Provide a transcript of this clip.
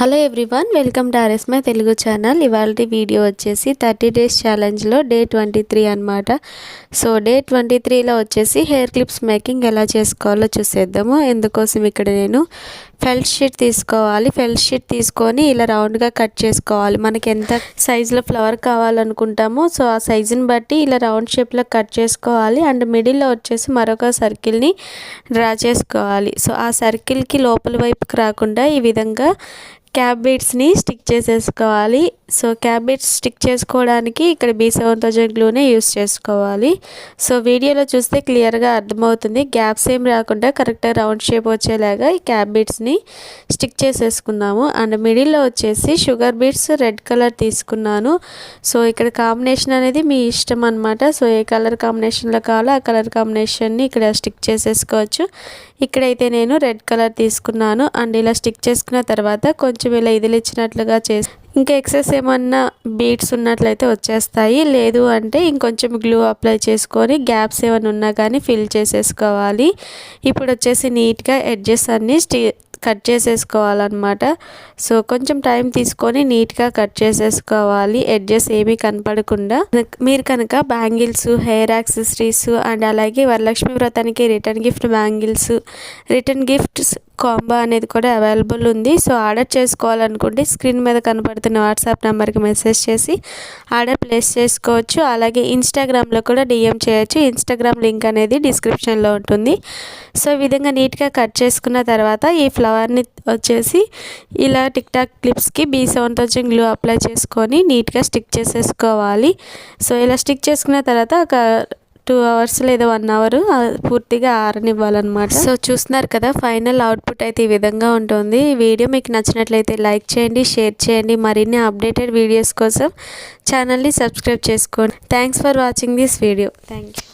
Hello everyone, welcome to ఆర్ఎస్మై Telugu channel. ఇవాళ video వచ్చేసి 30 డేస్ ఛాలెంజ్లో డే 23 అనమాట. సో డే 23లో వచ్చేసి హెయిర్ క్లిప్స్ మేకింగ్ ఎలా చేసుకోవాలో చూసేద్దాము. ఎందుకోసం ఇక్కడ నేను ఫెల్ట్ షీట్ తీసుకోవాలి. ఫెల్ట్ షీట్ తీసుకొని ఇలా రౌండ్గా కట్ చేసుకోవాలి. మనకి ఎంత సైజులో ఫ్లవర్ కావాలనుకుంటామో సో ఆ సైజుని బట్టి ఇలా రౌండ్ షేప్లో కట్ చేసుకోవాలి. అండ్ మిడిల్లో వచ్చేసి మరొక సర్కిల్ని డ్రా చేసుకోవాలి. సో ఆ సర్కిల్కి లోపల వైపుకి రాకుండా ఈ విధంగా క్యాప్ బీడ్స్ని స్టిక్ చేసేసుకోవాలి. సో క్యాప్ బీడ్స్ స్టిక్ చేసుకోవడానికి ఇక్కడ B7000 గ్లూనే యూస్ చేసుకోవాలి. సో వీడియోలో చూస్తే క్లియర్గా అర్థమవుతుంది. గ్యాప్స్ ఏం రాకుండా కరెక్ట్గా రౌండ్ షేప్ వచ్చేలాగా ఈ క్యాప్ బీడ్స్ని స్టిక్ చేసేసుకున్నాము. అండ్ మిడిల్లో వచ్చేసి షుగర్ బీడ్స్ రెడ్ కలర్ తీసుకున్నాను. సో ఇక్కడ కాంబినేషన్ అనేది మీ ఇష్టం అనమాట. సో ఏ కలర్ కాంబినేషన్లో కావాలో ఆ కలర్ కాంబినేషన్ని ఇక్కడ స్టిక్ చేసేసుకోవచ్చు. ఇక్కడైతే నేను రెడ్ కలర్ తీసుకున్నాను. అండ్ ఇలా స్టిక్ చేసుకున్న తర్వాత కొంచెం ఇలా ఇదిలిచ్చినట్లుగా చేసి ఇంకా ఎక్సెస్ ఏమన్నా బీడ్స్ ఉన్నట్లయితే వచ్చేస్తాయి. లేదు అంటే ఇంకొంచెం గ్లూ అప్లై చేసుకొని గ్యాప్స్ ఏమైనా ఉన్నా కానీ ఫిల్ చేసేసుకోవాలి. ఇప్పుడు వచ్చేసి నీట్గా ఎడ్జెస్ అన్నీ కట్ చేసేసుకోవాలన్నమాట. సో కొంచెం టైం తీసుకొని నీట్గా కట్ చేసేసుకోవాలి, ఎడ్జెస్ ఏమీ కనపడకుండా. మీరు కనుక బ్యాంగిల్స్, హెయిర్ యాక్సెసరీస్ అండ్ అలాగే వరలక్ష్మి వ్రతానికి return gift bangles, return gifts combo అనేది కూడా అవైలబుల్ ఉంది. సో ఆర్డర్ చేసుకోవాలనుకుంటే స్క్రీన్ మీద కనపడుతున్న వాట్సాప్ నెంబర్కి మెసేజ్ చేసి ఆర్డర్ ప్లేస్ చేసుకోవచ్చు. అలాగే ఇన్స్టాగ్రామ్లో కూడా DM చేయొచ్చు. ఇన్స్టాగ్రామ్ లింక్ అనేది డిస్క్రిప్షన్లో ఉంటుంది. సో ఈ విధంగా నీట్గా కట్ చేసుకున్న తర్వాత ఈ ఫ్లవర్ని వచ్చేసి ఇలా టిక్ టాక్ క్లిప్స్కి B7000 గ్లూ అప్లై చేసుకొని నీట్గా స్టిక్ చేసేసుకోవాలి. సో ఇలా స్టిక్ చేసుకున్న తర్వాత ఒక 2 అవర్స్ లేదా 1 అవర్ పూర్తిగా ఆరనివ్వాలన్నమాట. సో చూస్తున్నారు కదా, ఫైనల్ అవుట్పుట్ అయితే ఈ విధంగా ఉంటుంది. ఈ వీడియో మీకు నచ్చినట్లయితే లైక్ చేయండి, షేర్ చేయండి. మరిన్ని అప్డేటెడ్ వీడియోస్ కోసం ఛానల్ని సబ్స్క్రైబ్ చేసుకోండి. Thanks for watching this video. Thank you.